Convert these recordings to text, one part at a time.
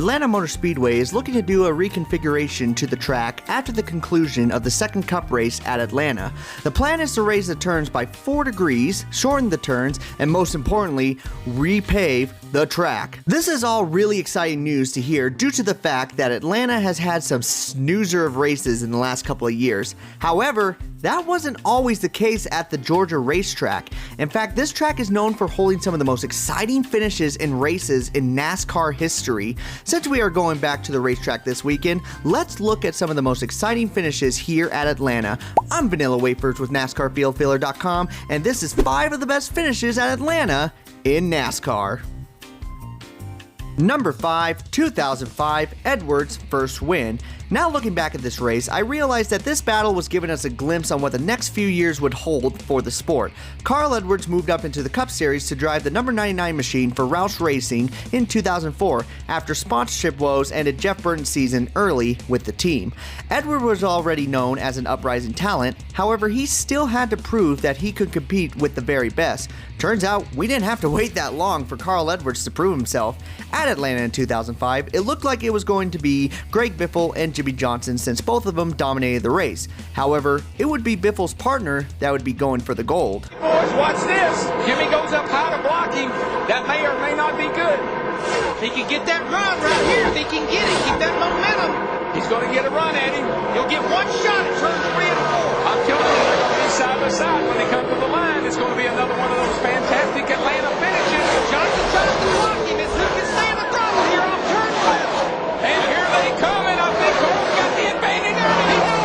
Atlanta Motor Speedway is looking to do a reconfiguration to the track after the conclusion of the second Cup race at Atlanta. The plan is to raise the turns by 4 degrees, shorten the turns, and most importantly, repave the track. This is all really exciting news to hear due to the fact that Atlanta has had some snoozer of races in the last couple of years. However, that wasn't always the case at the Georgia racetrack. In fact, this track is known for holding some of the most exciting finishes in races in NASCAR history. Since we are going back to the racetrack this weekend, let's look at some of the most exciting finishes here at Atlanta. I'm Vanilla Wafers with NASCARFieldFiller.com, and this is 5 of the best finishes at Atlanta in NASCAR. Number 5, 2005, Edwards' first win. Now looking back at this race, I realized that this battle was giving us a glimpse on what the next few years would hold for the sport. Carl Edwards moved up into the Cup Series to drive the number 99 machine for Roush Racing in 2004 after sponsorship woes ended Jeff Burton's season early with the team. Edwards was already known as an uprising talent, however he still had to prove that he could compete with the very best. Turns out we didn't have to wait that long for Carl Edwards to prove himself. At Atlanta in 2005, it looked like it was going to be Greg Biffle and Jimmie Johnson since both of them dominated the race. However, it would be Biffle's partner that would be going for the gold. Boys, watch this. Jimmie goes up high to block him. That may or may not be good. He can get that run right here if he can get it. Keep that momentum. He's going to get a run at him. He'll get one shot at turn 3 and 4. I'm telling you, they're going to be side by side when they come to the line. It's going to be another one of those fantastic Atlanta finishes. Johnson tries to block him as who can stay on the throttle here off turn 12. And here they come, and I think Cole's got the advantage. He does.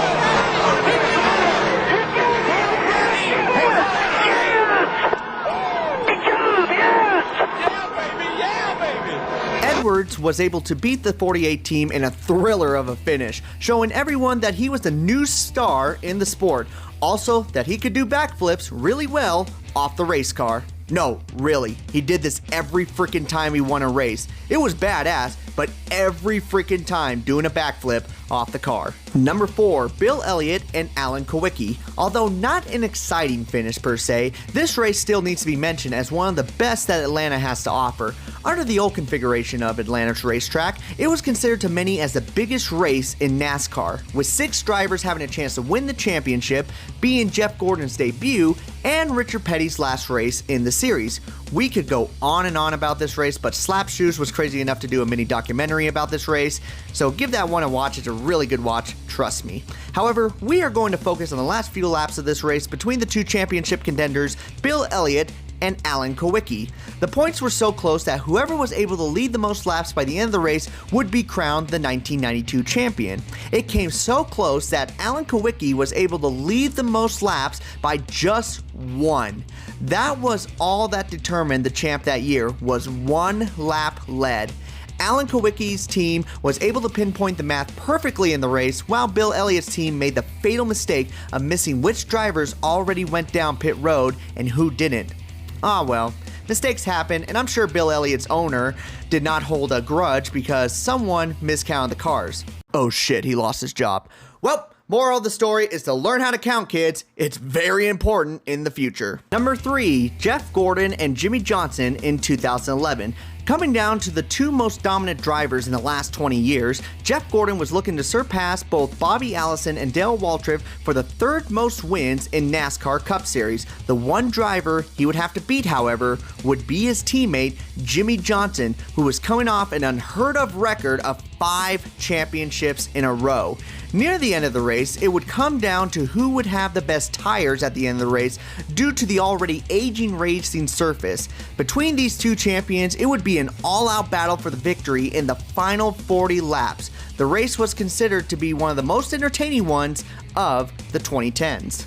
Edwards was able to beat the 48 team in a thriller of a finish, showing everyone that he was the new star in the sport. Also, that he could do backflips really well off the race car. No, really, he did this every freaking time he won a race. It was badass, but every freaking time doing a backflip off the car. Number 4, Bill Elliott and Alan Kulwicki. Although not an exciting finish per se, this race still needs to be mentioned as one of the best that Atlanta has to offer. Under the old configuration of Atlanta's racetrack, it was considered to many as the biggest race in NASCAR, with 6 drivers having a chance to win the championship, being Jeff Gordon's debut and Richard Petty's last race in the series. We could go on and on about this race, but Slap Shoes was crazy enough to do a mini documentary about this race, so give that one a watch. It's a really good watch, trust me. However, we are going to focus on the last few laps of this race between the 2 championship contenders, Bill Elliott and Alan Kulwicki. The points were so close that whoever was able to lead the most laps by the end of the race would be crowned the 1992 champion. It came so close that Alan Kulwicki was able to lead the most laps by just 1. That was all that determined the champ that year, was 1 lap led. Alan Kulwicki's team was able to pinpoint the math perfectly in the race, while Bill Elliott's team made the fatal mistake of missing which drivers already went down pit road and who didn't. Ah well, mistakes happen, and I'm sure Bill Elliott's owner did not hold a grudge because someone miscounted the cars. Oh shit, he lost his job. Well, moral of the story is to learn how to count, kids. It's very important in the future. Number 3, Jeff Gordon and Jimmie Johnson in 2011. Coming down to the 2 most dominant drivers in the last 20 years, Jeff Gordon was looking to surpass both Bobby Allison and Dale Waltrip for the 3rd most wins in NASCAR Cup Series. The one driver he would have to beat, however, would be his teammate Jimmie Johnson, who was coming off an unheard of record of 5 championships in a row. Near the end of the race, it would come down to who would have the best tires at the end of the race due to the already aging racing surface. Between these 2 champions, it would be an all-out battle for the victory in the final 40 laps. The race was considered to be one of the most entertaining ones of the 2010s.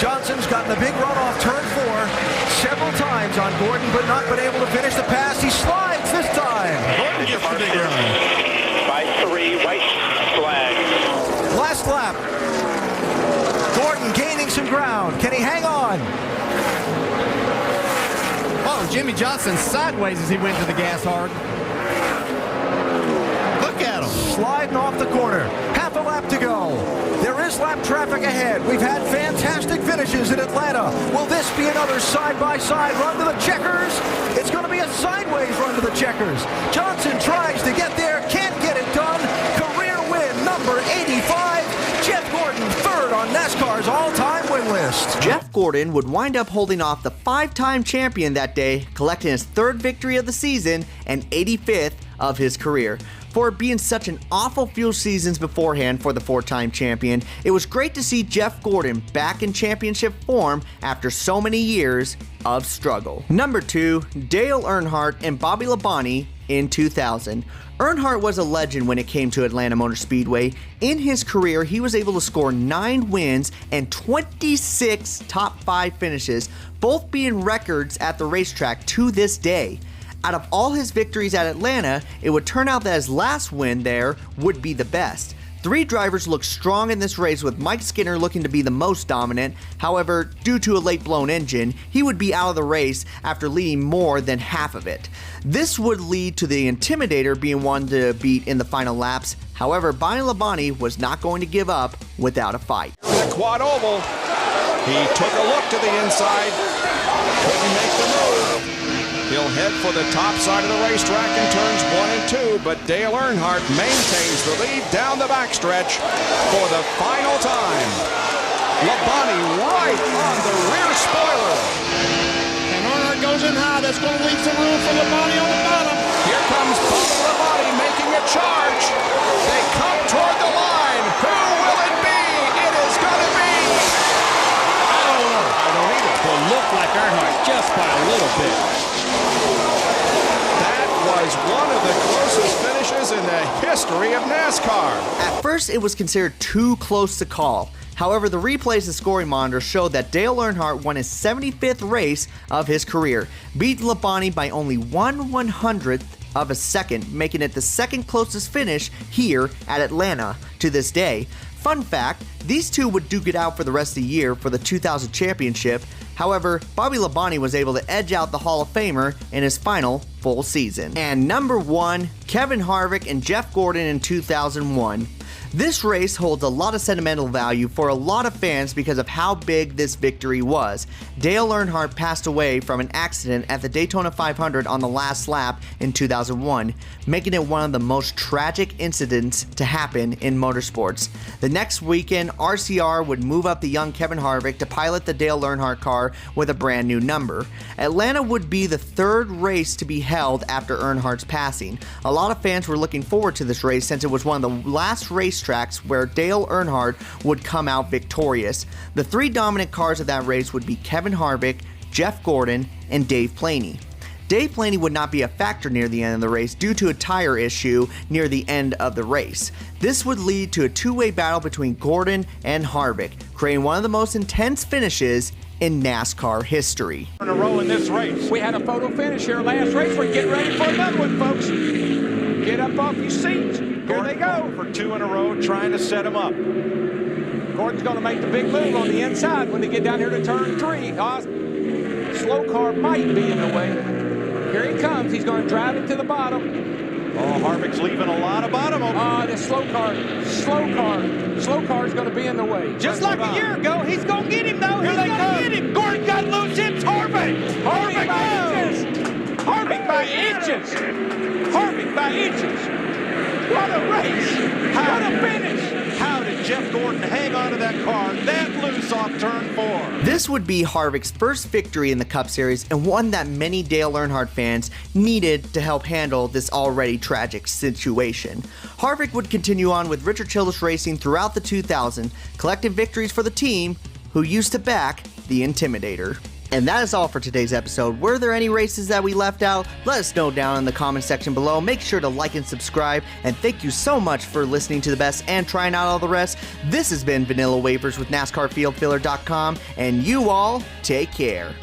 Johnson's gotten a big run off turn 4 several times on Gordon, but not been able to finish the pass. He slides this time. Gordon gets the big run. By 3, white flag. Last lap. Gordon gaining some ground. Can he hang on? Oh, Jimmie Johnson sideways as he went to the gas hard. Look at him. Sliding off the corner. Half a lap to go. There is lap traffic ahead. We've had fantastic finishes in Atlanta. Will this be another side-by-side run to the checkers? It's going to be a sideways run to the checkers. Johnson tries to get there, Jeff Gordon would wind up holding off the 5-time champion that day, collecting his 3rd victory of the season and 85th of his career. For it being such an awful few seasons beforehand for the 4-time champion, it was great to see Jeff Gordon back in championship form after so many years of struggle. Number 2, Dale Earnhardt and Bobby Labonte in 2000. Earnhardt was a legend when it came to Atlanta Motor Speedway. In his career, he was able to score 9 wins and 26 top 5 finishes, both being records at the racetrack to this day. Out of all his victories at Atlanta, it would turn out that his last win there would be the best. 3 drivers looked strong in this race, with Mike Skinner looking to be the most dominant. However, due to a late blown engine, he would be out of the race after leading more than half of it. This would lead to the Intimidator being one to beat in the final laps. However, Bobby Labonte was not going to give up without a fight. The quad oval. He took a look to the inside. Couldn't make the move. He'll head for the top side of the racetrack in turns 1 and 2, but Dale Earnhardt maintains the lead down the backstretch for the final time. Labonte right on the rear spoiler. And Earnhardt goes in high. That's going to leave some room for Labonte on the bottom. Here comes Bobby Labonte making a charge. They come toward the line. Who will it be? It is going to be... I don't know. I don't either. Will look like Earnhardt just by a little bit. Was one of the closest finishes in the history of NASCAR. At first, it was considered too close to call. However, the replays and scoring monitor showed that Dale Earnhardt won his 75th race of his career, beating Labonte by only 1/100th of a second, making it the second closest finish here at Atlanta to this day. Fun fact, these two would duke it out for the rest of the year for the 2000 championship. However, Bobby Labonte was able to edge out the Hall of Famer in his final full season. And number 1, Kevin Harvick and Jeff Gordon in 2001. This race holds a lot of sentimental value for a lot of fans because of how big this victory was. Dale Earnhardt passed away from an accident at the Daytona 500 on the last lap in 2001, making it one of the most tragic incidents to happen in motorsports. The next weekend, RCR would move up the young Kevin Harvick to pilot the Dale Earnhardt car with a brand new number. Atlanta would be the 3rd race to be held after Earnhardt's passing. A lot of fans were looking forward to this race since it was one of the last racetracks where Dale Earnhardt would come out victorious. The 3 dominant cars of that race would be Kevin Harvick, Jeff Gordon, and Dave Blaney. Dave Blaney would not be a factor near the end of the race due to a tire issue near the end of the race. This would lead to a 2-way battle between Gordon and Harvick, creating one of the most intense finishes in NASCAR history. In a row in this race. We had a photo finish here last race. We're getting ready for another one, folks. Get up off your seats. Here they go. For 2 in a row, trying to set him up. Gordon's going to make the big move on the inside when they get down here to turn 3. Slow car might be in the way. Here he comes. He's going to drive it to the bottom. Oh, Harvick's leaving a lot of bottom open. The slow car's going to be in the way. Just like a year ago, he's going to get him, though. He's going to get him. Gordon got loose. It's Harvick. Harvick by inches. Harvick by inches. Harvick by inches. What a race. What a finish. How did Jeff Gordon hang on to that car that loose off turn 4? This would be Harvick's first victory in the Cup Series, and one that many Dale Earnhardt fans needed to help handle this already tragic situation. Harvick would continue on with Richard Childress Racing throughout the 2000s, collecting victories for the team who used to back the Intimidator. And that is all for today's episode. Were there any races that we left out? Let us know down in the comment section below. Make sure to like and subscribe. And thank you so much for listening to the best and trying out all the rest. This has been Vanilla Wafers with NASCARFieldFiller.com. And you all take care.